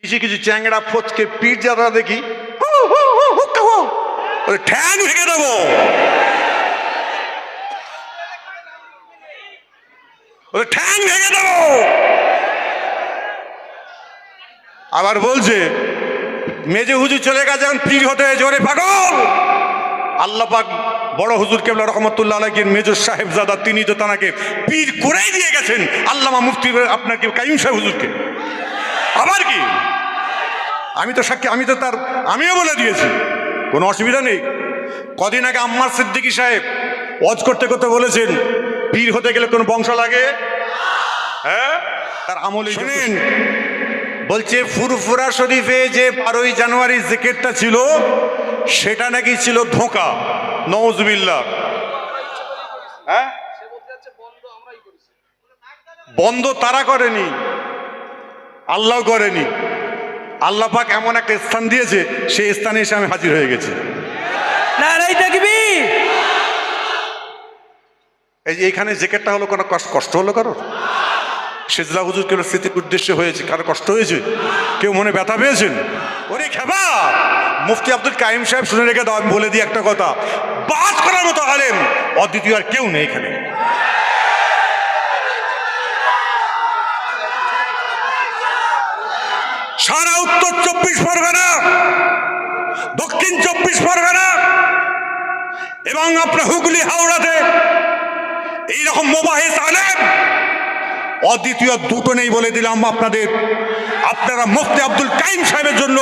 কিছু কিছু চ্যাংড়া ফচকে পিঠ যারা দেখি ঠ্যাং ভেঙে দেবো, ঠ্যাং ভেঙে দেবো। আবার বলছে মেজে হুজুর চলে গেছে, এখন পীর হতে জোরে পাগল। আল্লাহ পাক বড় হুজুর কেবলা রহমতুল্লাহ আলাইহির মেজর সাহেবজাদা, তিনি তো তাকে পীর করেই দিয়ে গেছেন আল্লামা মুফতি আপনাকে কাইম সাহেব হুজুরকে। আবার কি আমি তো সাক্ষী, আমিও বলে দিয়েছি, কোনো অসুবিধা নেই। কদিন আগে আম্মার সিদ্দিকী সাহেব ওয়াজ করতে করতে বলেছেন পীর হতে গেলে কোন বংশ লাগে? হ্যাঁ, তার আমলে শুনেন। বলছে ফুরফুরা শরীফে যে 12ই জানুয়ারি জিকিরটা ছিল সেটা নাকি ছিল ধোঁকা, নওয়াজুবিল্লাহ। হ্যাঁ, বন্ধ তারা করেনি, আল্লাহ করেনি। আল্লাহ পাক এমন একটা স্থান দিয়েছে, সেই স্থানে এসে আমি হাজির হয়ে গেছি। নারায়ে তাকবীর। এই যে এইখানে জেকেটটা হলো, কোনো কষ্ট হলো কারো? সেজদা হুজুর কেন স্মৃতির উদ্দেশ্যে হয়েছে, কারো কষ্ট হয়েছে? কেউ মনে ব্যথা পেয়েছেন? ওরে খেবা, মুফতি আব্দুল কাইম সাহেব শুনে রেখে দাও, আমি বলে দিই একটা কথা, বাদ করার মতো আলেম অদ্বিতীয় আর কেউ নেই এখানে। সারা উত্তর 24 পরগনা, দক্ষিণ 24 পরগনা এবং আপনার হুগলি হাওড়াতে এইরকম মোবাহিস আলেম অদ্বিতীয় দুটো নেই বলে দিলাম আপনাদের। আপনারা মুফতি আব্দুল কাইম সাহেবের জন্য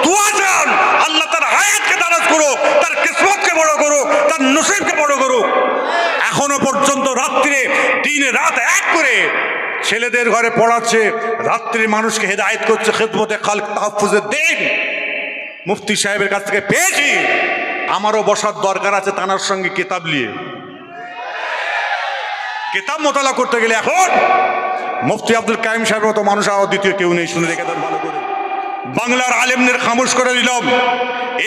দোয়া চান, আল্লাহ তার হায়াতকে দারাজ করুক, তার কিসমতকে বড় করুক, তার নসিবকে বড় করুক। এখনো পর্যন্ত রাত্রে দিনে রাত এক করে ছেলেদের ঘরে পড়াচ্ছে, রাত্রে মানুষকে হেদায়েত করছে, খেদমতে খালক তাহফুজের দিন মুফতি সাহেবের কাছ থেকে পেয়েছি। আমারও বসার দরকার আছে তানার সঙ্গে কিতাব নিয়ে, কিতাব মোতালা করতে গেলে এখন মুফতি আব্দুল কাইম সাহেবের মতো মানুষ আর দ্বিতীয় কেউ নেই। শুনে রেখে দেন ভালো করে। বাংলার আলেমদের খামোশ করে দিলাম,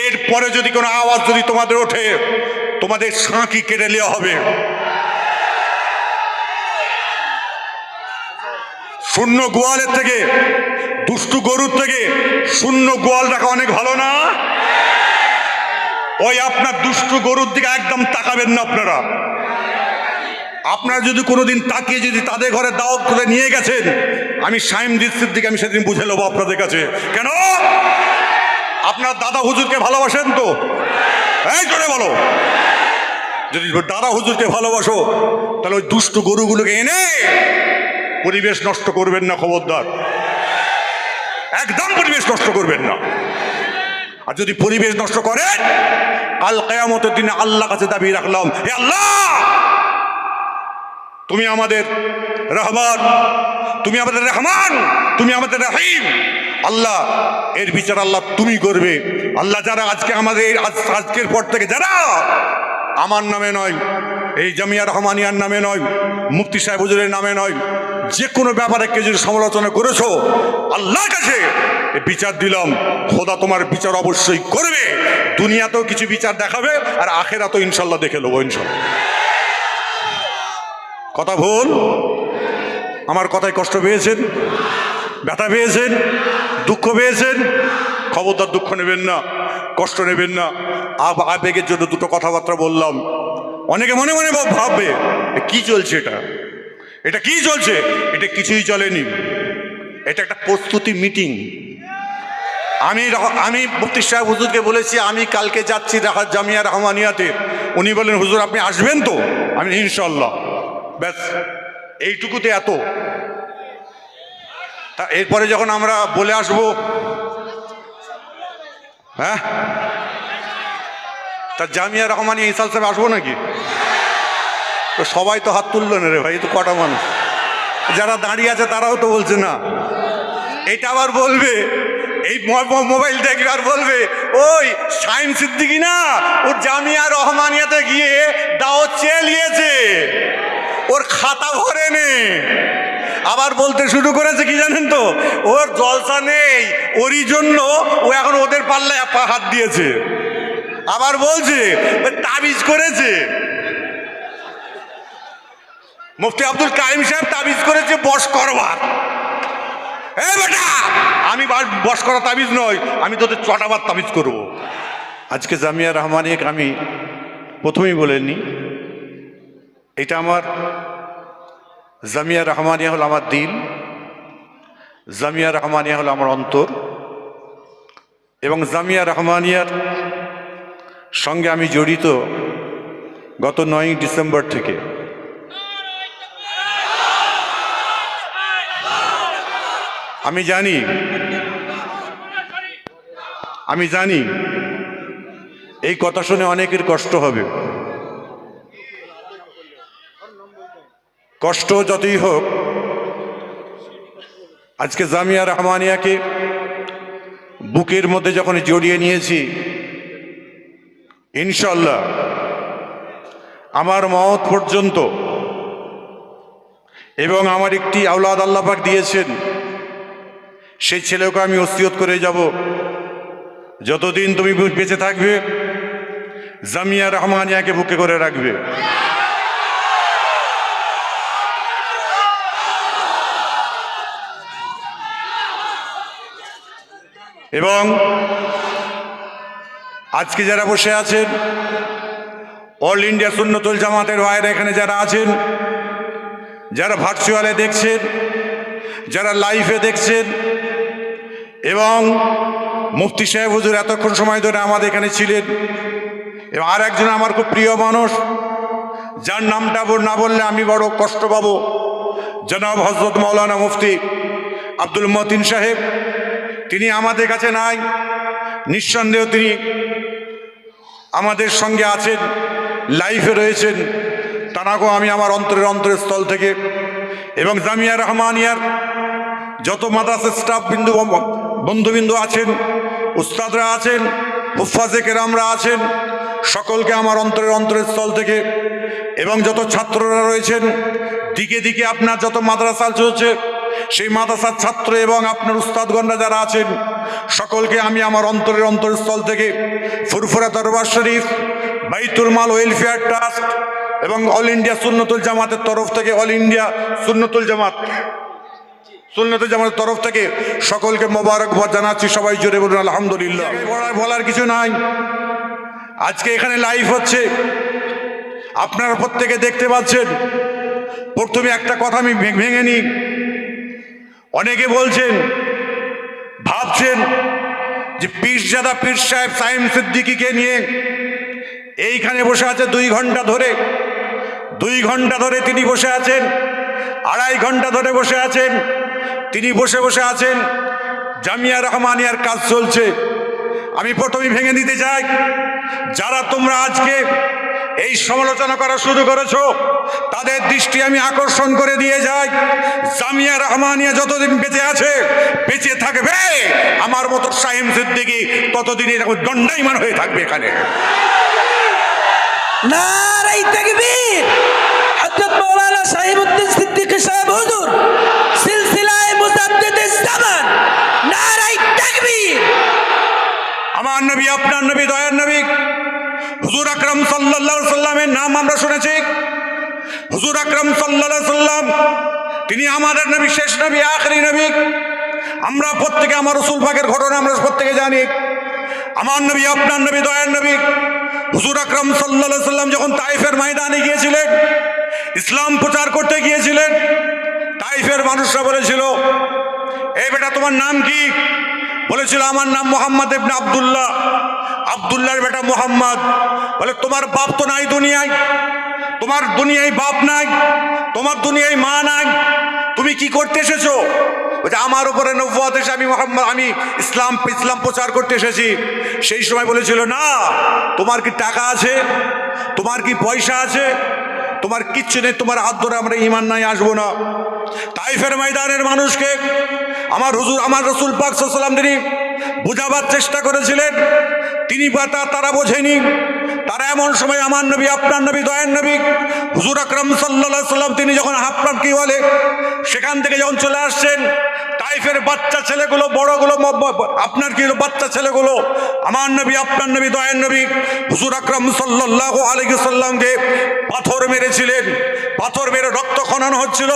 এরপরে যদি কোনো আওয়াজ যদি তোমাদের ওঠে, তোমাদের সাঁকি কেটে নেওয়া হবে। শূন্য গোয়ালের থেকে, দুষ্টু গরুর থেকে শূন্য গোয়াল রাখা অনেক ভালো না? ওই আপনার দুষ্টু গরুর দিকে একদম তাকাবেন না আপনারা। আপনারা যদি কোনোদিন তাকিয়ে যদি তাদের ঘরে দাওয়াত করে নিয়ে গেছেন, আমি শাইমদির দিকে আমি সেদিন বুঝে নেবো আপনাদের কাছে। কেন? আপনার দাদা হুজুরকে ভালোবাসেন তো? এই করে বলো, যদি দাদা হুজুরকে ভালোবাসো তাহলে ওই দুষ্টু গরুগুলোকে এনে পরিবেশ নষ্ট করবেন না, খবরদার, একদম পরিবেশ নষ্ট করবেন না। আর যদি পরিবেশ নষ্ট করেন, কাল কিয়ামতের দিনে আল্লাহর কাছে দাবি রাখলাম, হে আল্লাহ, তুমি আমাদের রহমান, তুমি আমাদের রহমান, তুমি আমাদের রহিম। আল্লাহ এর বিচার আল্লাহ তুমি করবে। আল্লাহ যারা আজকে আমাদের আজকের পর থেকে যারা আমার নামে নয়, এই জামিয়া রহমানিয়ার নামে নয়, মুফতি সাহেব হুজুরের নামে নয়, যে কোনো ব্যাপারে কেউ যদি সমালোচনা করেছো, আল্লাহর কাছে বিচার দিলাম, খোদা তোমার বিচার অবশ্যই করবে। দুনিয়াতেও কিছু বিচার দেখাবে, আর আখেরাতেও ইনশাল্লাহ দেখে নেবো ইনশাল্লাহ। কথা ভুল? আমার কথায় কষ্ট পেয়েছেন, ব্যথা পেয়েছেন, দুঃখ পেয়েছেন? খবরদার দুঃখ নেবেন না, কষ্ট নেবেন না। আবেগের জন্য দুটো কথাবার্তা বললাম। অনেকে মনে মনে ভাববে কি চলছে, এটা কি চলছে? এটা কিছুই চলেনি, এটা একটা প্রস্তুতি মিটিং। আমি মুফতি সাহেব হুজুরকে বলেছি আমি কালকে যাচ্ছি জামিয়া রহমানিয়াতে। উনি বলেন হুজুর আপনি আসবেন তো? আমি ইনশাল্লাহ। ব্যাস এইটুকুতে এত। তা এরপরে যখন আমরা বলে আসবো, হ্যাঁ, তা জামিয়া রহমানিয়া ইসাল সাহেব আসবো নাকি? তো সবাই তো হাত তুললো না রে ভাই, তো কটা মানুষ যারা দাঁড়িয়ে আছে তারাও তো বলছে না। এটা আবার বলবে, এই মোবাইল দেখবে আর বলবে ওই শাইম সিদ্দিকী না, ও জামিয়া রহমানিয়াতে গিয়ে দাওয়াত চেয়ে নিয়েছে, ওর খাতা ভরেনি। আবার বলতে শুরু করেছে কি জানেন তো, ওর জলসা নেই, ওরই জন্য ও এখন ওদের পাল্লায় হাত দিয়েছে। আবার বলছে তাবিজ করেছে, মুফতি আব্দুল কাইম সাহেব তাবিজ করেছে বশ করবার। এ বেটা, আমি বস করা তাবিজ নয়, আমি তোদের চটাবার তাবিজ করব। আজকে জামিয়া রহমানিয়াকে আমি প্রথমেই বলেনি, এটা আমার জামিয়া রহমানিয়া হলো আমার দিল, জামিয়া রহমানিয়া হলো আমার অন্তর, এবং জামিয়া রহমানিয়ার সঙ্গে আমি জড়িত গত 9 ডিসেম্বর থেকে। আমি জানি এই কথা শুনে অনেকের কষ্ট হবে। কষ্ট যতই হোক, আজকে জামিয়া রহমানিয়াকে বুকের মধ্যে যখন জড়িয়ে নিয়েছি, ইনশাল্লাহ আমার মওত পর্যন্ত, এবং আমার একটি আওলাদ আল্লাহ পাক দিয়েছেন, সেই ছেলেকে আমি ওসিয়ত করে যাব, যতদিন তুমি বেঁচে থাকবে জামিয়া রহমানিয়াকে বুকে করে রাখবে। এবং আজকে যারা বসে আছেন, অল ইন্ডিয়া সুন্নতুল জামাতের ভাইরা এখানে যারা আছেন, যারা ভার্চুয়ালে দেখছেন, যারা লাইভে দেখছেন, এবং মুফতি সাহেব হুজুর এতক্ষণ সময় ধরে আমাদের এখানে ছিলেন, এবং আর একজন আমার খুব প্রিয় মানুষ, যার নামটা না বললে আমি বড় কষ্ট পাবো, জনাব হযরত মাওলানা মুফতি আব্দুল মতিন সাহেব। তিনি আমাদের কাছে নাই, নিঃসন্দেহ তিনি আমাদের সঙ্গে আছেন, লাইফে রয়েছেন। তানাকেও আমি আমার অন্তরের স্থল থেকে, এবং জামিয়া রহমানিয়ার যত মাদ্রাসার স্টাফ বন্ধুবিন্দু আছেন, উস্তাদরা আছেন, হুফাজে কেরামরা আছেন, সকলকে আমার অন্তরের স্থল থেকে, এবং যত ছাত্ররা রয়েছেন, দিকে দিকে আপনার যত মাদ্রাসা চলছে, সেই মাদ্রাসার ছাত্র এবং আপনার উস্তাদগণরা যারা আছেন, সকলকে আমি আমার অন্তরের স্থল থেকে ফুরফুরা দরবার শরীফ, বাইতুল মাল ওয়েলফেয়ার ট্রাস্ট এবং অল ইন্ডিয়া সুন্নতুল জামাতের তরফ থেকে, অল ইন্ডিয়া সুন্নতুল জামাতের তরফ থেকে সকলকে মোবারকবাদ জানাচ্ছি। সবাই জোরে বলুন আলহামদুলিল্লাহ। বলার কিছু নাই, আজকে এখানে লাইভ হচ্ছে, আপনারা প্রত্যেকে দেখতে পাচ্ছেন। প্রথমে একটা কথা আমি ভেঙে নিই। অনেকে বলছেন, ভাবছেন যে পীরজাদা পীর সাহেব সাইম সিদ্দিকীকে নিয়ে এইখানে বসে আছে 2 ঘন্টা ধরে, 2 ঘন্টা ধরে তিনি বসে আছেন, 2.5 ঘন্টা ধরে বসে আছেন, তিনি বসে আছেন, জামিয়া রহমানিয়ার কাজ চলছে। আমি প্রথমেই ভেঙে দিতে চাই, যারা তোমরা আজকে এই সমালোচনা করা শুরু করেছো, তাদের দৃষ্টি আমি আকর্ষণ করে দিয়ে যাই, জামিয়া রহমানিয়া যতদিন বেঁচে আছে, বেঁচে থাকবে, আমার মতো সাইম সিদ্দিকী ততদিন এরকম দণ্ডায়মান হয়ে থাকবে এখানে। নারে তাকবীর। হযরত মাওলানা সাইমউদ্দিন সিদ্দিকী সাহেব হুজুর সিলসিলায়ে মুজাদ্দিদিস জামান। নারে তাকবীর। আমার নবী, আপনার নবী, দয়ার নবী হুজুর আকরাম সাল্লাল্লাহু আলাইহি সাল্লামের নাম আমরা শুনেছি। হুজুর আকরাম সাল্লাল্লাহু আলাইহি সাল্লাম তিনি আমাদের নবী, শেষ নবী, আখেরি নবী। আমরা প্রত্যেকে আমার রাসূল পাকের ঘটনা আমরা প্রত্যেকে জানি। আমার নবী, আপনার নবী, দয়ার নবী হুজুর আকরাম সাল্লাল্লাহু আলাইহি সাল্লাম যখন তাইফের ময়দানে গিয়েছিলেন, ইসলাম প্রচার করতে গিয়েছিলেন, তাইফের মানুষরা বলেছিল, এই বেটা তোমার নাম কি? বলেছিল, আমার নাম মোহাম্মদ ইবনে আব্দুল্লাহ। আব্দুল্লাহর বেটা মোহাম্মদ। বলে, তোমার বাপ তো নাই দুনিয়ায়, তোমার দুনিয়ায় বাপ নাই, তোমার দুনিয়ায় মা নাই, তুমি কি করতে এসেছো? বলছে, আমার উপরে নবুয়ত এসে আমি ইসলাম প্রচার করতে এসেছি। সেই সময় বলেছিল, না, তোমার কি টাকা আছে, তোমার কি পয়সা আছে, তোমার কিচ্ছু নেই, তোমার হাত ধরে আমরা ঈমান নাই আসবো না। তাইফের ময়দানের মানুষকে আমার রাসূল পাক সাল্লাল্লাহু আলাইহি ওয়াসাল্লাম তিনি বোঝাবার চেষ্টা করেছিলেন, তিনি তারা বোঝেনি। তারা এমন সময় আমার নবী, আপনার নবী, দয়ার নবী হুজুর আকরাম সাল্লাল্লাহু আলাইহি ওয়াসাল্লাম তিনি যখন হাফরাম কি বলে সেখান থেকে যখন চলে আসছেন, তাইফের বাচ্চা ছেলেগুলো, বড়গুলো, আপনার কি বাচ্চা ছেলেগুলো আমার নবী, আপনার নবী, দয়ার নবী হুজুর আকরাম সাল্লাল্লাহু আলাইহি ওয়াসাল্লামকে পাথর মেরেছিলেন, পাথর মেরে রক্ত খনন হচ্ছিল।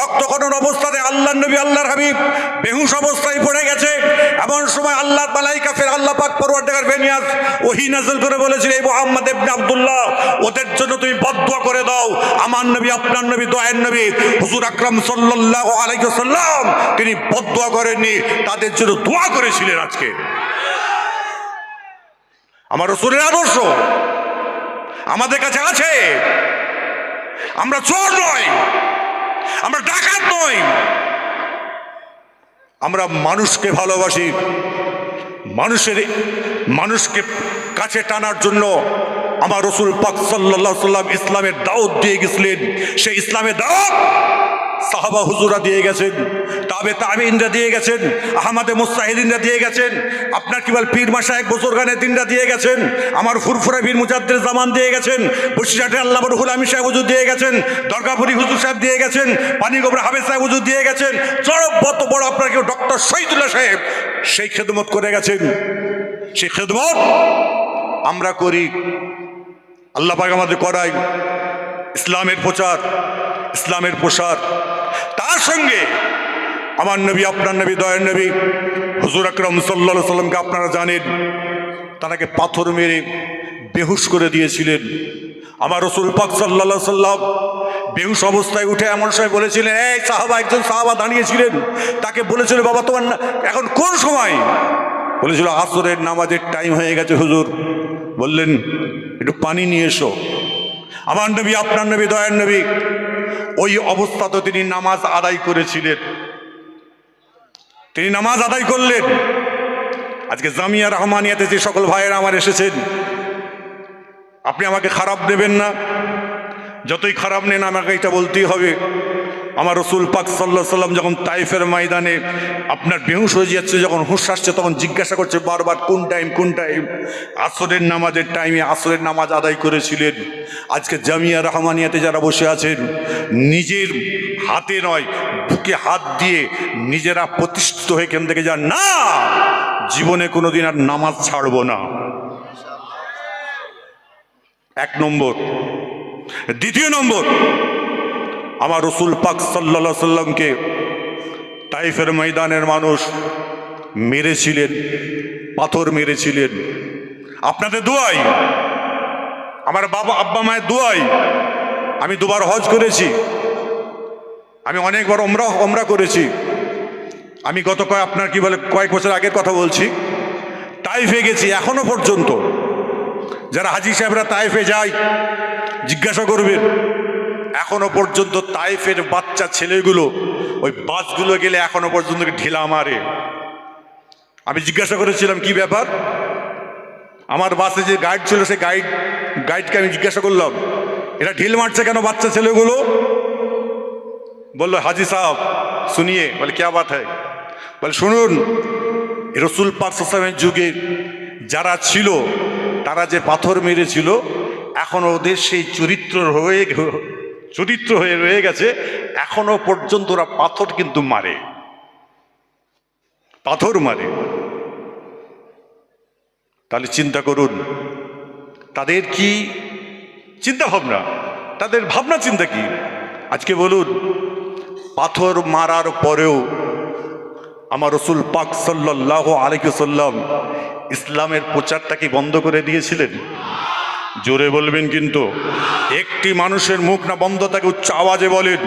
রক্ত খনন অবস্থাতে আল্লাহ নবী আল্লাহর হাবিব বেহুশ অবস্থায় পড়ে গেছে। এমন সময় আল্লাহর মালাইকা ফের আল্লাহ পাক পরওয়ারদিগার বেনিয়াজ ওহী নাযিল করে বলেছিল, এই মুহাম্মদ ইবনে আব্দুল্লাহ, ওদের জন্য তুমি বদদুয়া করে দাও। আমার নবী, আপনার নবী, দয়ার নবী হুজুর আকরাম সাল্লাল্লাহু আলাইহি ওয়াসাল্লাম তিনি বদদুয়া করেননি, তাদের জন্য দোয়া করেছিলেন। আজকে আমার রাসূলের আদর্শ আমাদের কাছে আছে। আমরা চোর নই, আমরা ডাকাত নই, আমরা মানুষকে ভালোবাসি। মানুষকে কাছে টানার জন্য আমার রাসূল পাক সাল্লাল্লাহু আলাইহি ওয়াসাল্লাম ইসলামের দাওয়াত দিয়ে গেছিলেন। সেই ইসলামের দাওয়াত সাহাবা হুজুরা দিয়ে গেছেন, তাবেঈনরা দিয়ে গেছেন, আহমদে মুস্তাহিদিনরা দিয়ে গেছেন, আপনার কি বল পীর মাশায়েখ বুজুর্গানে দিনরা দিয়ে গেছেন, আমার ফুরফুরা পীর মুজাদ্দিদ জামান দিয়ে গেছেন, বসিরহাটের আল্লামা রুহুল আমিন সাহেব হুজুর দিয়ে গেছেন, দরগাপুরি হুজুর সাহেব দিয়ে গেছেন, পানিগোবরা হাফেজ সাহেব হুজুর দিয়ে গেছেন, বড় বড় আপনার কেউ ডক্টর শহীদুল্লাহ সাহেব সেই খেদমত করে গেছেন। সেই খেদমত আমরা করি, আল্লাহ পাক আমাদের করাই। ইসলামের প্রচার, ইসলামের প্রসার, তার সঙ্গে আমার নবী, আপনার নবী, দয়ার নবী হুজুর আকরাম সাল্লাল্লাহু আলাইহি সাল্লামকে আপনারা জানেন, তাকে পাথর মেরে বেহুশ করে দিয়েছিলেন। আমার রাসূল পাক সাল্লাল্লাহু আলাইহি সাল্লাম বেহুশ অবস্থায় উঠে এমন সময় বলেছিলেন, এই সাহাবা, একজন সাহাবা দাঁড়িয়েছিলেন, তাকে বলেছিল, বাবা তোমার এখন কোন সময়? বলেছিল আসরের নামাজের টাইম হয়ে গেছে হুজুর। বললেন একটু পানি নিয়ে এসো। আমার নবী, আপনার নবী, দয়ার নবী ওই অবস্থাতে তিনি নামাজ আদায় করেছিলেন। তিনি নামাজ আদায় করলেন। আজকে জামিয়া রহমানিয়াতে যে সকল ভাইয়েরা আমার এসেছেন, আপনি আমাকে খারাপ নেবেন না, যতই খারাপ নেন আমাকে এটা বলতেই হবে। আমার রাসূল পাক সাল্লাল্লাহু আলাইহি সাল্লাম যখন তাইফের ময়দানে আপনার বেহুশ হয়ে যাচ্ছে, যখন হুঁশ আসছে, তখন জিজ্ঞাসা করছে বারবার, কোন টাইম, কোন টাইম? আসরের নামাজের টাইমে আসরের নামাজ আদায় করেছিলেন। আজকে জামিয়া রহমানিয়াতে যারা বসে আছেন, নিজের হাতে নয় বুকে হাত দিয়ে নিজেরা প্রতিষ্ঠিত হয়ে এখান থেকে যান, না জীবনে কোনোদিন আর নামাজ ছাড়বো না। এক নম্বর। দ্বিতীয় নম্বর, আমার রাসূল পাক সাল্লাল্লাহু আলাইহি সাল্লামকে তাইফের ময়দানের মানুষ মেরেছিলেন, পাথর মেরেছিলেন। আপনাদের দোয়াই, আমার বাবা আব্বা মায়ের দোয়াই আমি দুবার হজ করেছি, আমি অনেকবার ওমরা করেছি। আমি গত কয়েক বছর আগের কথা বলছি, তাইফে গেছি। এখনো পর্যন্ত যারা হাজি সাহেবরা তাইফে যায় জিজ্ঞাসা করবেন, এখনো পর্যন্ত তাইফের বাচ্চা ছেলেগুলো ওই বাসগুলো গেলে এখনো পর্যন্ত ঢিলা মারে। আমি জিজ্ঞাসা করেছিলাম কি ব্যাপার। আমার বাসে যে গাইড ছিল, সেই গাইডকে আমি জিজ্ঞাসা করলাম, এটা ঢিল মারছে কেন বাচ্চা ছেলেগুলো? বললো, হাজি সাহেব শুনিয়ে। বলে क्या बात है? বলে শুনুন, রাসূল পাক সাল্লাল্লাহু আলাইহি ওয়াসাল্লামের যুগে যারা ছিল, তারা যে পাথর মেরেছিল, এখন ওদের সেই চরিত্র হয়ে রয়ে গেছে। এখনো পর্যন্ত ওরা পাথর কিন্তু মারে, পাথর মারে। তাহলে চিন্তা করুন তাদের কি চিন্তা ভাবনা, তাদের ভাবনা চিন্তা কি। আজকে বলুন, পাথর মারার পরেও আমার রাসূল পাক সাল্লাল্লাহু আলাইহি ওয়াসাল্লাম ইসলামের প্রচারটা কি বন্ধ করে দিয়েছিলেন? জোরে বলবেন কিন্তু। একটি মানুষের মুখ না বন্ধ থাকে? উচ্চ আওয়াজে বলেন।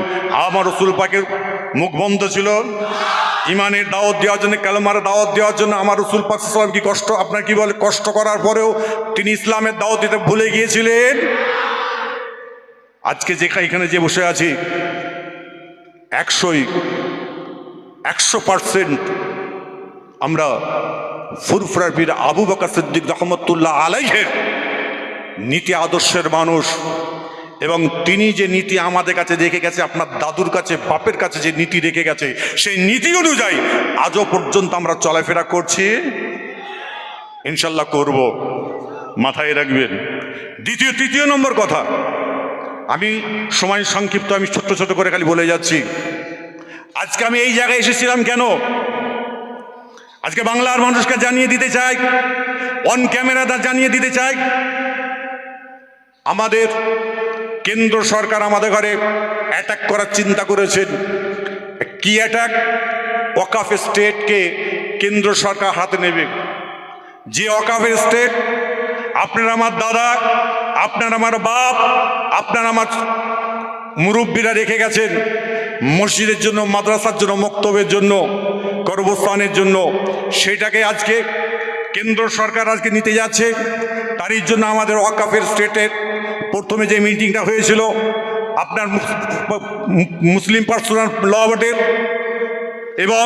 আমার রাসূল পাকের মুখ বন্ধ ছিল ইমানের দাওয়াত দেওয়ার জন্য, কালেমার দাওয়াত দেওয়ার জন্য। আমার রাসূল পাক সাল্লাল্লাহু আলাইহি ওয়াসাল্লাম কি কষ্ট, আপনার কি বলে, কষ্ট করার পরেও তিনি ইসলামের দাওয়াত দিতে ভুলে গিয়েছিলেন? আজকে এখানে যে বসে আছি, 100% আমরা ফুরফুরার পীর আবু বকর সিদ্দিক রাহমাতুল্লাহ আলাইহির নীতি আদর্শের মানুষ। এবং তিনি যে নীতি আমাদের কাছে রেখে গেছে, আপনার দাদুর কাছে, বাপের কাছে যে নীতি রেখে গেছে, সেই নীতি অনুযায়ী আজও পর্যন্ত আমরা চলাফেরা করছি, ইনশাল্লাহ করব, মাথায় রাখবেন। তৃতীয় নম্বর কথা, আমি সময় সংক্ষিপ্ত, আমি ছোট্ট ছোট করে খালি বলে যাচ্ছি। আজকে আমি এই জায়গায় এসেছিলাম কেন? আজকে বাংলার মানুষকে জানিয়ে দিতে চাই, অন ক্যামেরাটা জানিয়ে দিতে চাই, আমাদের কেন্দ্র সরকার আমাদের ঘরে অ্যাটাক করার চিন্তা করেছেন। কি অ্যাটাক? ওয়াকাফ স্টেটকে কেন্দ্র সরকার হাতে নেবে। যে ওয়াকাফের স্টেট আপনার আমার দাদা, আপনার আমার বাপ, আপনার আমার মুরব্বীরা রেখে গেছেন মসজিদের জন্য, মাদ্রাসার জন্য, মক্তবের জন্য, কর্মস্থানের জন্য, সেটাকে আজকে কেন্দ্র সরকার আজকে নিতে যাচ্ছে। তারই জন্য আমাদের ওয়াকাফের স্টেটের প্রথমে যে মিটিংটা হয়েছিল আপনার মুসলিম পার্সোনাল ল বোর্ডের এবং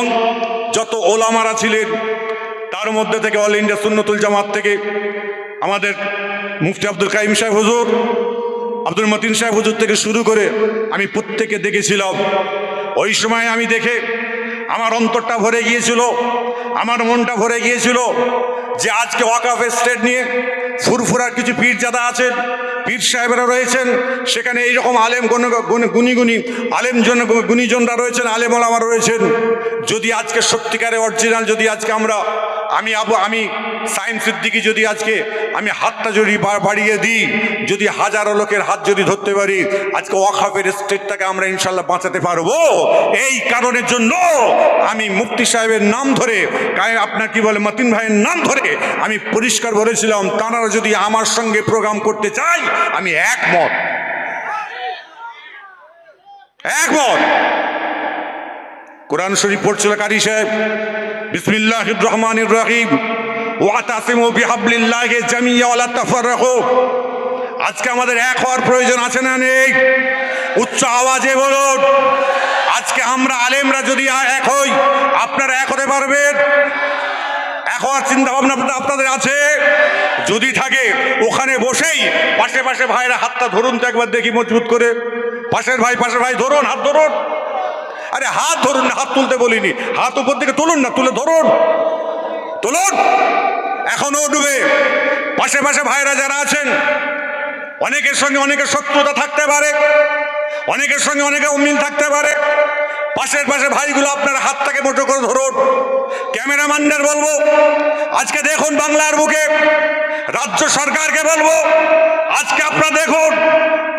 যত ওলামারা ছিলেন, তার মধ্যে থেকে অল ইন্ডিয়া সুন্নতুল জামাত থেকে আমাদের মুফতি আব্দুল কাইম সাহেব হুজুর, আব্দুল মতিন সাহেব হুজুর থেকে শুরু করে আমি প্রত্যেকে দেখেছিলাম। ওই সময় আমি দেখে আমার অন্তরটা ভরে গিয়েছিল, আমার মনটা ভরে গিয়েছিল যে আজকে ওয়াকাফের স্টেট নিয়ে ফুরফুরার কিছু পীরজাদা আছেন, পীর সাহেবরা রয়েছেন, সেখানে এইরকম আলেম গুণী আলেম গুণীজনরা রয়েছেন, আলেম ওলামা রয়েছেন। যদি আজকে সত্যিকারে অরিজিনাল যদি আজকে আমি সাইম সিদ্দিকী যদি আজকে আমি হাতটা যদি বাড়িয়ে দিই, যদি হাজারো লোকের হাত যদি ধরতে পারি, আজকে ওয়াকাফের স্টেটটাকে আমরা ইনশাল্লাহ বাঁচাতে পারবো। এই কারণের জন্য আমি মুফতি সাহেবের নাম ধরে, আপনার কি বলে মতিন ভাইয়ের নাম ধরে আমি পরিষ্কার বলেছিলাম, তারা যদি আমার সঙ্গে প্রোগ্রাম করতে চাই আমি একমত। কোরআন শরীফ পড়ছিল কারি সাহেব, বিসমিল্লাহির রহমানির রহিম, ওয়াতাসিমু বিহাবলিল্লাহি জামিয়া ওয়া লা তাফাররাকু। আজকে আমাদের এক হওয়ার প্রয়োজন আছে না নেই? উচ্চ আওয়াজে বলুন। আজকে আমরা আলেমরা যদি এক হই, আপনারা এক হতে পারবেন? এক হওয়ার চিন্তা ভাবনা আপনাদের আছে? যদি থাকে ওখানে বসেই পাশে পাশে ভাইরা হাতটা ধরুন তো একবার দেখি মজবুত করে। পাশের ভাই ধরুন, হাত ধরুন। আরে হাত ধরুন না, হাত তুলতে বলিনি, হাত উপর দিকে তুলুন না, তুলে ধরুন, তুলুন। এখনো ডুবে পাশে পাশে ভাইরা যারা আছেন, অনেকের সঙ্গে অনেকের শত্রুতা থাকতে পারে, অনেকের সঙ্গে অনেকে অমিল থাকতে পারে। পাশের ভাইগুলো আপনার হাতটাকে মোটো করে ধরুন। ক্যামেরাম্যানদের বলবো, আজকে দেখুন বাংলার বুকে রাজ্য সরকারকে বলবো, আজকে আপনারা দেখুন,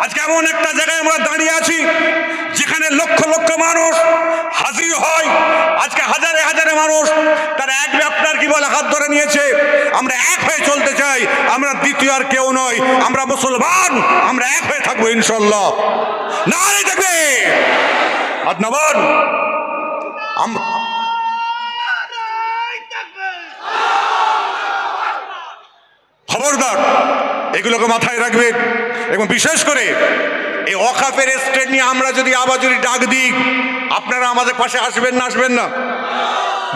আজকে এমন একটা জায়গায় আমরা দাঁড়িয়ে আছি যেখানে লক্ষ লক্ষ মানুষ হাজির হয়। আজকে হাজারে হাজারে মানুষ তারা আপনার কি বলে হাত ধরে নিয়েছে। আমরা এক হয়ে চলতে চাই, আমরা দ্বিতীয় আর কেউ নয়, আমরা মুসলমান, আমরা এক হয়ে থাকবো ইনশাল্লাহ। নারে তাকবীর, আদনাবান। খবরদার, এগুলোকে মাথায় রাখবেন। এবং বিশেষ করে এই ওয়াকাফের স্টেট নিয়ে আমরা যদি আবার যদি ডাক দিই, আপনারা আমাদের পাশে আসবেন না? আসবেন না?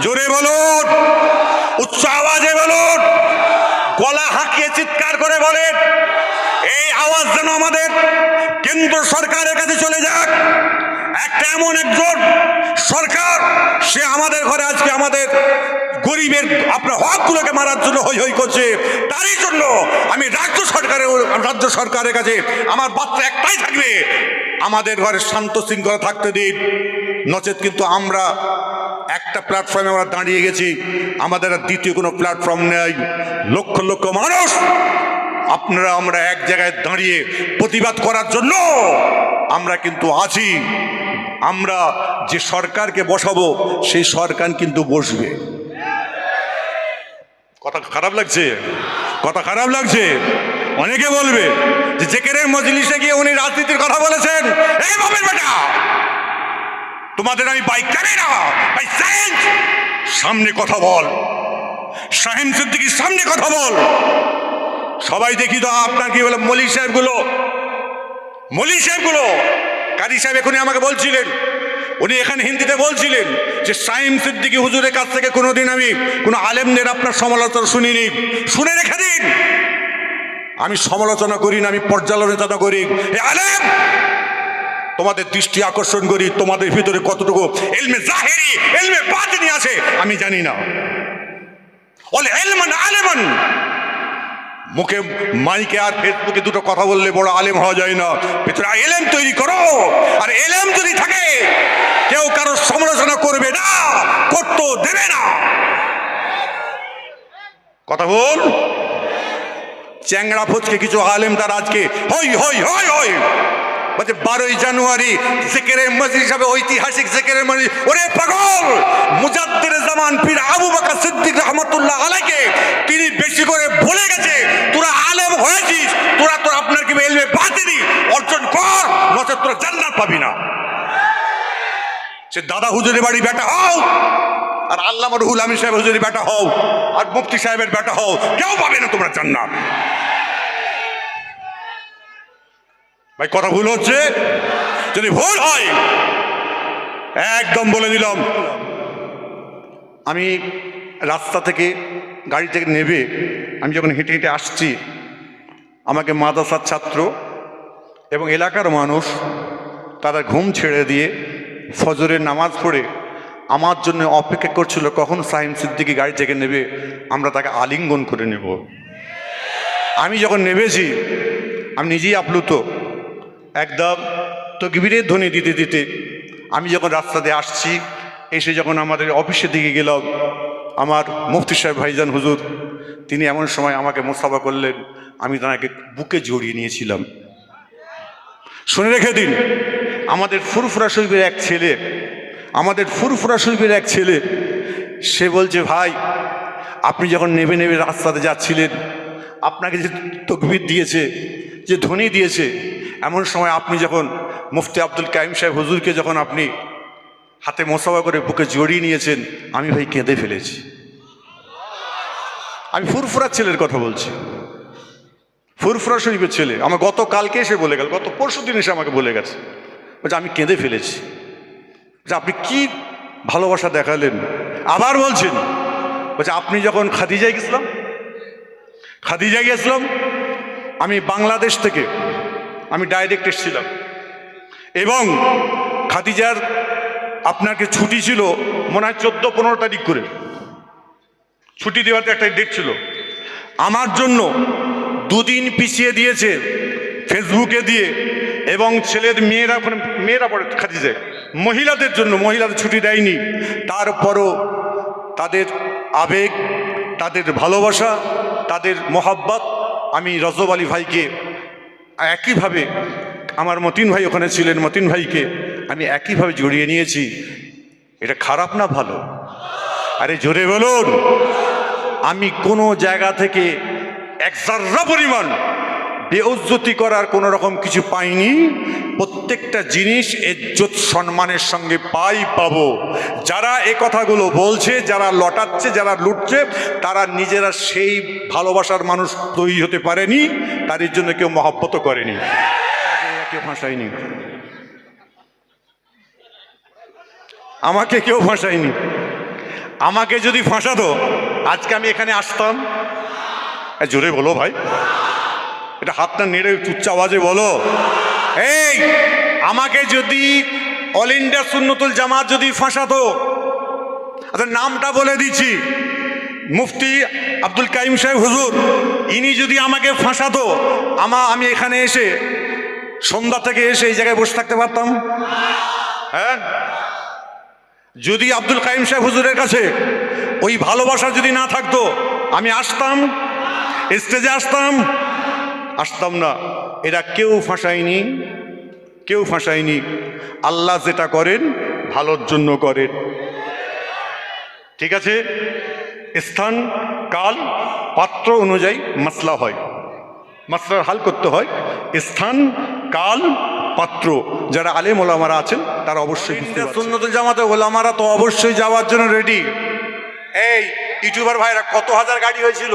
জোরে বলুন, উচ্চ আওয়াজে বলুন, গলা হাঁকিয়ে চিৎকার করে বলেন। এই আওয়াজ যেন আমাদের কেন্দ্র সরকারের কাছে চলে যাক। একটা এমন একজন সরকার, সে আমাদের ঘরে আজকে আমাদের গরিবের আপনার হকগুলোকে মারার জন্য হই হই করছে। তারই জন্য আমি রাজ্য সরকারের কাছে আমার বার্তা একটাই থাকবে, আমাদের ঘরে শান্ত শৃঙ্খলা থাকতে দিন। নচেত কিন্তু আমরা একটা প্ল্যাটফর্মে আমরা দাঁড়িয়ে গেছি, আমাদের আর দ্বিতীয় কোনো প্ল্যাটফর্ম নেই। লক্ষ লক্ষ মানুষ আমরা এক জায়গায় দাঁড়িয়ে প্রতিবাদ করার জন্য আমরা কিন্তু আছি। আমরা যে সরকারকে বসাবো সেই সরকার কিন্তু বসবে। কথা খারাপ লাগছে? কথা খারাপ লাগছে? অনেকে বলবে যে জেকেরের মজলিসে গিয়ে উনি রাজনীতির কথা বলেছেন। এই বাবের বেটা, তোমাদের আমি বাইক জানি না, সামনে কথা বল, শাহিন সিদ্দিকীর সামনে কথা বল। সবাই দেখি তো আপনার কি বলে মলি সাহেবগুলো, কারি সাহেব এখনই আমাকে বলছিলেন, উনি এখানে হিন্দিতে বলছিলেন যে শাহিন সিদ্দিকী হুজুরের কাছ থেকে কোনোদিন আমি কোনো আলেমদের আপনার সমালোচনা শুনিনি। শুনে রেখে দিন, আমি সমালোচনা করি না, আমি পর্যালোচনা করি। এ আলেম, তোমাদের দৃষ্টি আকর্ষণ করি, তোমাদের ভিতরে কতটুকু ইলমে জাহিরি ইলমে বাতিনি আছে আমি জানি না। ওয়াল ইলমান আলেমান, মুখে মাইকে আর ফেসবুকে দুটো কথা বললে বড় আলেম হওয়া যায় না। ভিতরে এলেম তৈরি করো, আর এলেম যদি থাকে কেউ কারো সমালোচনা করবে না, করতে দেবে না। কথা বল। চ্যাংড়া ফুচকে কিছু আলেম তার আজকে হই হই হই হই বলছে 12ই জানুয়ারি জিকিরের মজলিস হিসাবে ঐতিহাসিক জিকিরের মজলিস। ওরে পাগল, মুজাদ্দিদ জামান পীর আবু বকর সিদ্দিক রহমাতুল্লাহ আলাইহি তিনি বেশি করে বলে গেছে, তোরা আলেম হয়েছিস, তোরা তো আপনার কি ইলমে বাতিনি অর্জন কর, নচেত তোরা জান্নাত পাবি না। সে দাদা হুজুরের বাড়ি বেটা হও, আর আল্লামা রুহুল আমিন সাহেব হুজুরের বেটা হও, আর মুফতি সাহেবের বেটা হও, কেউ পাবে না তোমরা জান্নাত। ভাই কথা ভুল হচ্ছে, যদি ভুল হয় একদম বলে দিলাম। আমি রাস্তা থেকে গাড়ি থেকে নেবে আমি যখন হেঁটে হেঁটে আসছি, আমাকে মাদ্রাসার ছাত্র এবং এলাকার মানুষ তারা ঘুম ছেড়ে দিয়ে ফজরের নামাজ পড়ে আমার জন্য অপেক্ষা করছিল কখন সাহিম সিদ্দিকী গাড়ি থেকে নেবে, আমরা তাকে আলিঙ্গন করে নেব। আমি যখন নেমেছি আমি নিজেই আপ্লুত, একদম তকবীরের ধ্বনি দিতে দিতে আমি যখন রাস্তা দিয়ে আসছি, এসে যখন আমাদের অফিসের দিকে গেলাম, আমার মুফতি সাহেব ভাইজান হুজুর তিনি এমন সময় আমাকে মোসাফা করলেন, আমি তাকে বুকে জড়িয়ে নিয়েছিলাম। শুনে রেখে দিন, আমাদের ফুরফুরা শরীফের এক ছেলে সে বলছে, ভাই আপনি যখন নেবে নেবে রাস্তাতে যাচ্ছিলেন, আপনাকে যে তকবীর দিয়েছে, যে ধ্বনি দিয়েছে, এমন সময় আপনি যখন মুফতি আব্দুল কাইম সাহেব হুজুরকে যখন আপনি হাতে মোসাফা করে বুকে জড়িয়ে নিয়েছেন, আমি ভাই কেঁদে ফেলেছি। আমি ফুরফুরা ছেলের কথা বলছি, ফুরফুরা শরীফের ছেলে। আমার গতকালকে এসে বলে গেল, গত পরশু দিন এসে আমাকে বলে গেছে, বলছে আমি কেঁদে ফেলেছি, যে আপনি কি ভালোবাসা দেখালেন। আবার বলছেন, বলছে আপনি যখন খাদিজায় গেছিলাম, আমি বাংলাদেশ থেকে আমি ডাইরেক্ট এসেছিলাম, এবং খাদিজার আপনাকে ছুটি ছিল মনে হয় 14-15 তারিখ করে ছুটি দেওয়াতে একটা ডেট ছিল, আমার জন্য 2 দিন পিছিয়ে দিয়েছে ফেসবুকে দিয়ে, এবং মেয়েরা পড়ে খাদিজায়, মহিলাদের জন্য মহিলাদের ছুটি দেয়নি। তারপরও তাদের আবেগ, তাদের ভালোবাসা, তাদের মোহাব্বত, আমি রজব আলী ভাইকে একইভাবে, আমার মতিন ভাই ওখানে ছিলেন, মতিন ভাইকে আমি একইভাবে জড়িয়ে নিয়েছি। এটা খারাপ না ভালো? আরে জোরে বলুন। আমি কোনো জায়গা থেকে এক জাররা পরিমাণ বেইজ্জতি করার কোনো রকম কিছু পাইনি। প্রত্যেকটা জিনিস ইজ্জত সম্মানের সঙ্গে পাবো। যারা এ কথাগুলো বলছে, যারা লটাচ্ছে, যারা লুটছে, তারা নিজেরা সেই ভালোবাসার মানুষ তৈরি হতে পারেনি, তাদের জন্য কেউ মহব্বত করেনি, কেউ ফাঁসায়নি, আমাকে কেউ ফাঁসায়নি। আমাকে যদি ফাঁসাতো আজকে আমি এখানে আসতাম? জোরে বলো ভাই, এটা হাতটা নেড়ে উচ্চ আওয়াজে বলো। এই আমাকে যদি অল ইন্ডিয়া সুন্নতুল জামাত যদি ফাঁসাতো, আচ্ছা নামটা বলে দিচ্ছি, মুফতি আব্দুল কাইম সাহেব হুজুর, ইনি যদি আমাকে ফাঁসাতো, আমি এখানে এসে সন্ধ্যা থেকে এসে এই জায়গায় বসে থাকতে পারতাম? হ্যাঁ, যদি আব্দুল কাইম সাহেব হুজুরের কাছে ওই ভালোবাসা যদি না থাকতো, আমি আসতাম? স্টেজে আসতাম না। এরা কেউ ফাঁসায়নি। আল্লাহ যেটা করেন ভালোর জন্য করেন, ঠিক আছে? স্থান, কাল, পাত্র অনুযায়ী মাসলা হয়, মাসলার হাল করতে হয়। স্থান, কাল, পাত্র, যারা আলেম ওলামারা আছেন তারা অবশ্যই সুন্নতুল জামাতে ওলামারা তো অবশ্যই যাওয়ার জন্য রেডি। এই ইউটিউবার ভাইরা, কত হাজার গাড়ি হয়েছিল?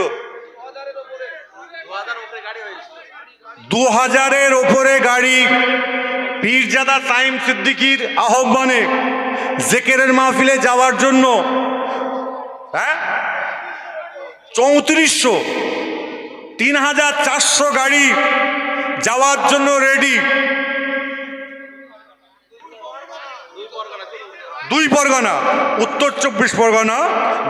2000-এর ওপরে গাড়ি। পীরজাদা সাইম সিদ্দিকীর আহ্বানে জিকিরের মাহফিলে যাওয়ার জন্য 3400 3400 গাড়ি যাওয়ার জন্য রেডি। 2 পরগনা, উত্তর 24 পরগনা,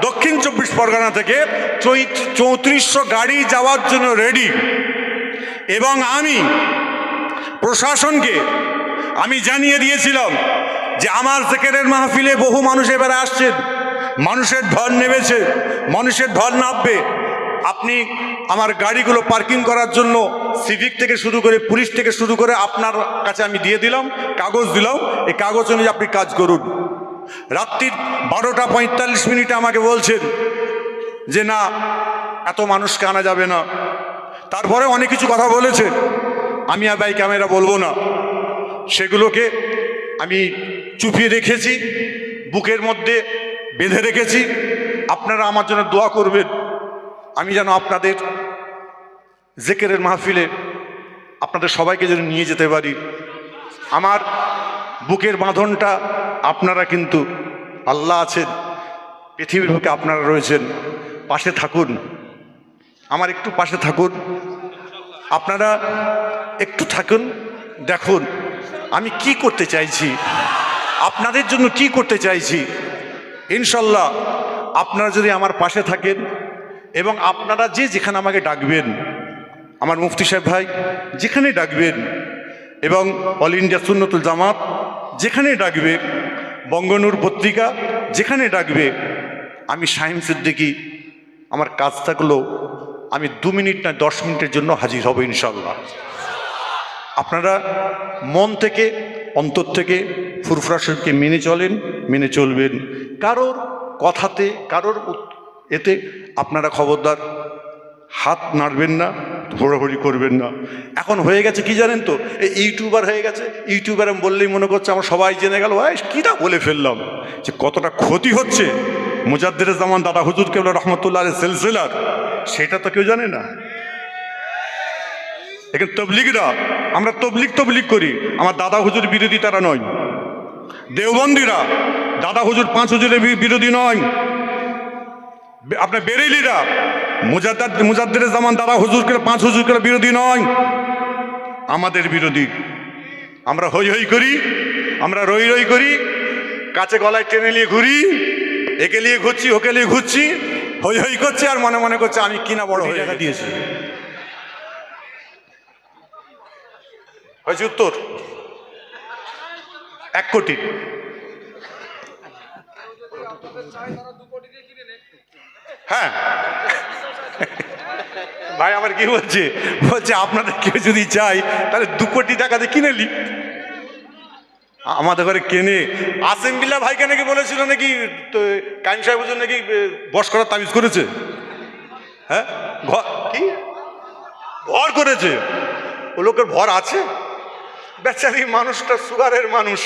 দক্ষিণ 24 পরগনা থেকে 3400 গাড়ি যাওয়ার জন্য রেডি। এবং আমি প্রশাসনকে আমি জানিয়ে দিয়েছিলাম যে আমার জিকিরের মাহফিলে বহু মানুষ এবারে আসছেন, মানুষের ঢল নেমেছে, মানুষের ঢল নামবে, আপনি আমার গাড়িগুলো পার্কিং করার জন্য সিভিক থেকে শুরু করে পুলিশ থেকে শুরু করে আপনার কাছে আমি দিয়ে দিলাম, কাগজ দিলাম, এই কাগজ অনুযায়ী আপনি কাজ করুন। রাত্রির 12টা 45 মিনিটে আমাকে বলছেন যে না, এত মানুষকে আনা যাবে না। তারপরে অনেক কিছু কথা বলেছে, আমি আর ভাই ক্যামেরা বলবো না, সেগুলোকে আমি চুপিয়ে রেখেছি, বুকের মধ্যে বেঁধে রেখেছি। আপনারা আমার জন্য দোয়া করবেন, আমি যেন আপনাদের জিকিরের মাহফিলে আপনাদের সবাইকে যেন নিয়ে যেতে পারি। আমার বুকের বাঁধনটা আপনারা, কিন্তু আল্লাহ আছেন, পৃথিবীর বুকে আপনারা রয়েছেন, পাশে থাকুন, আমার একটু পাশে থাকুন, আপনারা একটু থাকুন, দেখুন আমি কি করতে চাইছি, আপনাদের জন্য কি করতে চাইছি। ইনশাল্লাহ আপনারা যদি আমার পাশে থাকেন এবং আপনারা যেখানে আমাকে ডাকবেন, আমার মুফতি সাহেব ভাই যেখানে ডাকবেন, এবং অল ইন্ডিয়া সুন্নতুল জামাত যেখানে ডাকবে, বঙ্গনূর পত্রিকা যেখানে ডাকবে, আমি শাহিম সিদ্দিকী আমার কাজ থাকলেও আমি 2 মিনিট না 10 মিনিটের জন্য হাজির হব ইনশাল্লাহ। আপনারা মন থেকে, অন্তর থেকে ফুরফুরা শরীফকে মেনে চলেন, মেনে চলবেন। কারোর কথাতে, কারোর এতে আপনারা খবরদার হাত নাড়বেন না, হুড়োহুড়ি করবেন না। এখন হয়ে গেছে কি জানেন তো, এই ইউটিউবার হয়ে গেছে। ইউটিউবার আমি বললেই মনে করছে আমার সবাই জেনে গেল, কীটা বলে ফেললাম, যে কতটা ক্ষতি হচ্ছে মুজাদ্দিদ জামান দাদা হুজুর কেবলা রহমতুল্লাহ আলাইহির সিলসিলার, সেটা তো কেউ জানে না। এখানে তবলিগরা, আমরা তবলিগ করি, আমার দাদা হুজুর বিরোধী তারা নয়। দেওবন্দিরা দাদা হুজুর 5 হুজুরের বিরোধী নয়। আপনার বেরেলিরা মুজাদ্দিদ জামান দাদা হুজুরকে 5 হুজুরকে বিরোধী নয়, আমাদের বিরোধী। আমরা হই হই করি, আমরা রই রই করি, কাছে গলায় টেনে নিয়ে ঘুরি, একে নিয়ে ঘুরছি, ওকে নিয়ে ঘুরছি, হই হই করছি, আর মনে মনে করছে আমি কিনা বড় হয়ে টাকা দিয়েছি। হয়েছে উত্তর 1 কোটি। হ্যাঁ ভাই আমার কি বলছে, আপনাদের কেউ যদি চাই তাহলে 2 কোটি টাকাতে কিনে নি। আমাদের ঘরে কেনে। আসিম বিল্লাহ ভাইকে নাকি বলেছিল নাকি কাইম সাহেব হুজুর নাকি বশ করার তাবিজ করেছে। হ্যাঁ, কি ভর করেছে, ও লোকের ভর আছে। বেচারি মানুষটা সুগারের মানুষ,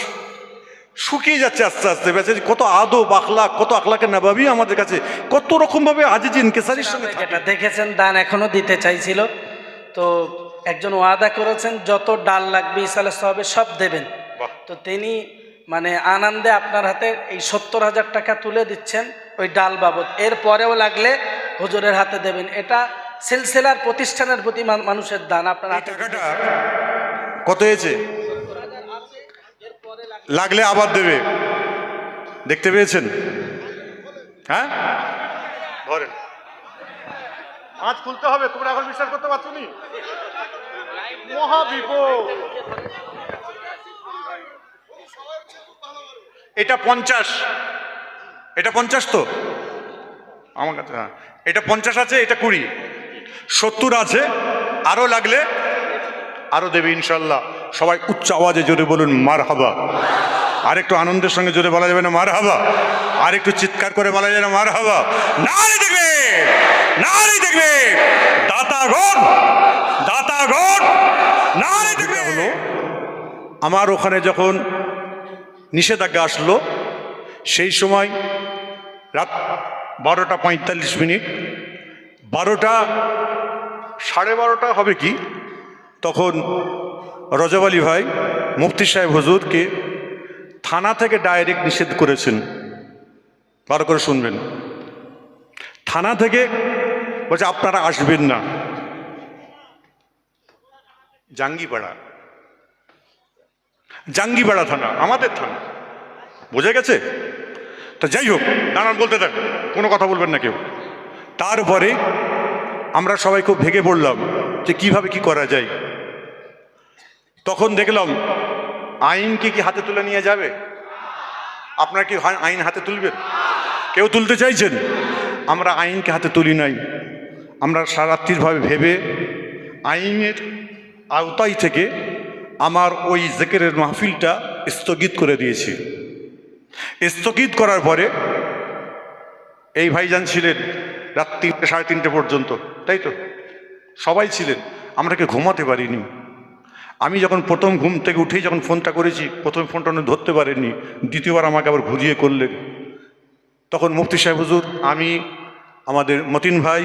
শুকিয়ে যাচ্ছে আস্তে আস্তে। বেচারি কত আদব আখলাক, কত আখলাকে নববী আমাদের কাছে, কত রকম ভাবে আজিজি ইনকিসারির সঙ্গে যেটা দেখেছেন দান এখনো দিতে চাইছিল, তো একজন ওয়াদা করেছেন যত ডাল লাগবে ইসালে সবে সব দেবেন। তো তিনি মানে আনন্দে আপনার হাতে এই 70,000 টাকা তুলে দিচ্ছেন ওই ডাল বাবদ, এর পরেও লাগলে হুজুরের হাতে দেবেন। এটা সিলসিলার প্রতিষ্ঠানের প্রতি মানুষের দান। আপনার টাকাটা কত হয়েছে, লাগলে আবার দেবে, দেখতে পেয়েছেন? হ্যাঁ, ধরেন আজ খুলতে হবে, তোমরা এখন বিশ্বাস করতে পারছো নি, মহাবিপদ। এটা 50, এটা 50 তো আমার কাছে। হ্যাঁ, এটা 50 আছে, এটা 20, 70 আছে, আরো লাগলে আরো দেবে ইনশাল্লাহ। সবাই উচ্চ আওয়াজে জোরে বলুন মারহাবা। আর একটু আনন্দের সঙ্গে জোরে বলা যাবে না মারহাবা? আর একটু চিৎকার করে বলা যাবে না মারহাবা? নারে দেখবে, নারে দেখবে, দাতাগণ, দাতাগণ, নারে দেখবে। হলো আমার ওখানে যখন নিষেধাজ্ঞা আসলো, সেই সময় রাত 12টা 45 মিনিট, 12টা সাড়ে 12টা হবে কি, তখন রজব আলী ভাই মুফতি সাহেব হুজুরকে থানা থেকে ডাইরেক্ট নিষেধ করেছেন। ভালো করে শুনবেন, থানা থেকে বলছে আপনারা আসবেন না। জাঙ্গিপাড়া, জাঙ্গিপাড়া থানা, আমাদের থানা, বোঝা গেছে? তো যাই হোক, নানান বলতে থাকবে, কোনো কথা বলবেন না কেউ। তারপরে আমরা সবাই খুব ভেঙে পড়লাম যে কিভাবে কি করা যায়। তখন দেখলাম আইনকে কি হাতে তুলে নিয়ে যাবে? আপনারা কি আইন হাতে তুলবেন? কেউ তুলতে চাইছেন? আমরা আইনকে হাতে তুলি নাই। আমরা সারাত্রিরভাবে ভেবে আইনের আওতায় থেকে আমার ওই জিকিরের মাহফিলটা স্থগিত করে দিয়েছি। স্থগিত করার পরে এই ভাইজান ছিলেন রাত 3টে, 3:30 পর্যন্ত, তাই তো সবাই ছিলেন, আমরাকে ঘুমাতে পারিনি। আমি যখন প্রথম ঘুম থেকে উঠেই যখন ফোনটা করেছি, প্রথমে ফোনটা উনি ধরতে পারেননি, দ্বিতীয়বার আমাকে আবার ঘুরিয়ে করলেন। তখন মুফতি সাহেব হুজুর, আমি, আমাদের মতিন ভাই,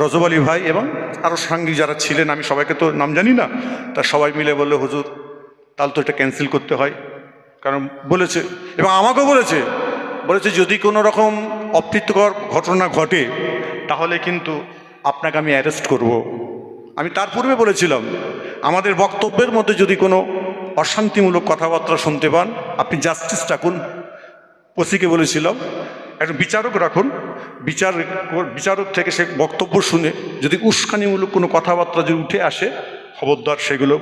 রজব আলী ভাই এবং আরও সাঙ্গী যারা ছিলেন, আমি সবাইকে তো নাম জানি না, তা সবাই মিলে বললো হুজুর তাহলে তো এটা ক্যান্সেল করতে হয়, কারণ বলেছে এবং আমাকেও বলেছে যদি কোনো রকম অপ্রীতিকর ঘটনা ঘটে তাহলে কিন্তু আপনাকে আমি অ্যারেস্ট করব। আমি তার পূর্বে বলেছিলাম আমাদের বক্তব্যের মধ্যে যদি কোনো অশান্তিমূলক কথাবার্তা শুনতে পান আপনি জাস্টিস রাখুন। ওসিকে বলেছিলাম একজন বিচারক রাখুন, বিচারক থেকে সে বক্তব্য শুনে যদি উস্কানিমূলক কোনো কথাবার্তা যদি উঠে আসে খবরদার সেগুলো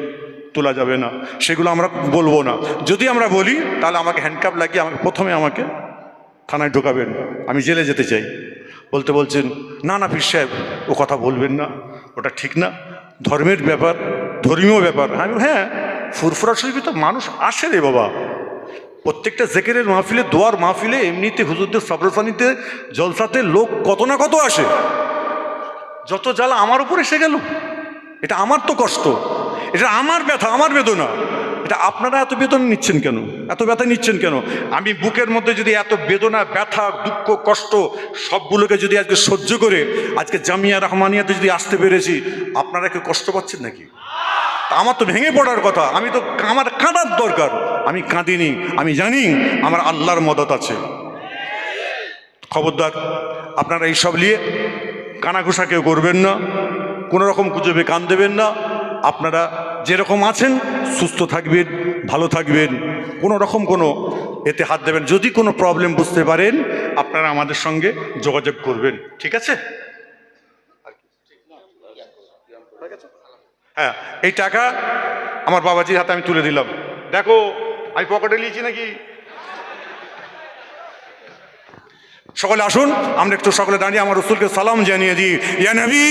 তোলা যাবে না, সেগুলো আমরা বলবো না। যদি আমরা বলি তাহলে আমাকে হ্যান্ডকাপ লাগিয়ে প্রথমে আমাকে থানায় ঢোকাবেন, আমি জেলে যেতে চাই। বলছেন না পীর সাহেব ও কথা বলবেন না, ওটা ঠিক না, ধর্মের ব্যাপার, ধর্মীয় ব্যাপার। আমি হ্যাঁ, ফুরফুরা শরীফে তো মানুষ আসে রে বাবা, প্রত্যেকটা জেকেরের মাহফিলে, দোয়ার মাহফিলে, এমনিতে হুজুরদের সবরফানিতে, জলসাতে লোক কত না কত আসে। যত জ্বালা আমার উপর এসে গেল, এটা আমার তো কষ্ট, এটা আমার ব্যথা, আমার বেদনা। এটা আপনারা এত বেদনা নিচ্ছেন কেন, এত ব্যথা নিচ্ছেন কেন? আমি বুকের মধ্যে যদি এত বেদনা, ব্যথা, দুঃখ, কষ্ট সবগুলোকে যদি আজকে সহ্য করে আজকে জামিয়া রহমানিয়াতে যদি আসতে পেরেছি, আপনারা কি কষ্ট পাচ্ছেন নাকি? আমার তো ভেঙে পড়ার কথা, আমার কাঁদার দরকার, আমি কাঁদিনি। আমি জানি আমার আল্লাহর মদত আছে। খবরদার আপনারা এইসব নিয়ে কানাঘুষা কেউ করবেন না, কোনো রকম গুজবে কান দেবেন না। আপনারা যেরকম আছেন সুস্থ থাকবেন, ভালো থাকবেন, কোনো রকম কোনো এতে হাত দেবেন। যদি কোনো প্রবলেম বুঝতে পারেন আপনারা আমাদের সঙ্গে যোগাযোগ করবেন, ঠিক আছে? হ্যাঁ, এই টাকা আমার বাবাজির হাতে আমি তুলে দিলাম। দেখো আমি পকেটে নিয়েছি নাকি। সকলে আসুন আমরা একটু সকলে দাঁড়িয়ে আমার রাসূলকে সালাম জানিয়ে দিই। ইয়া নবী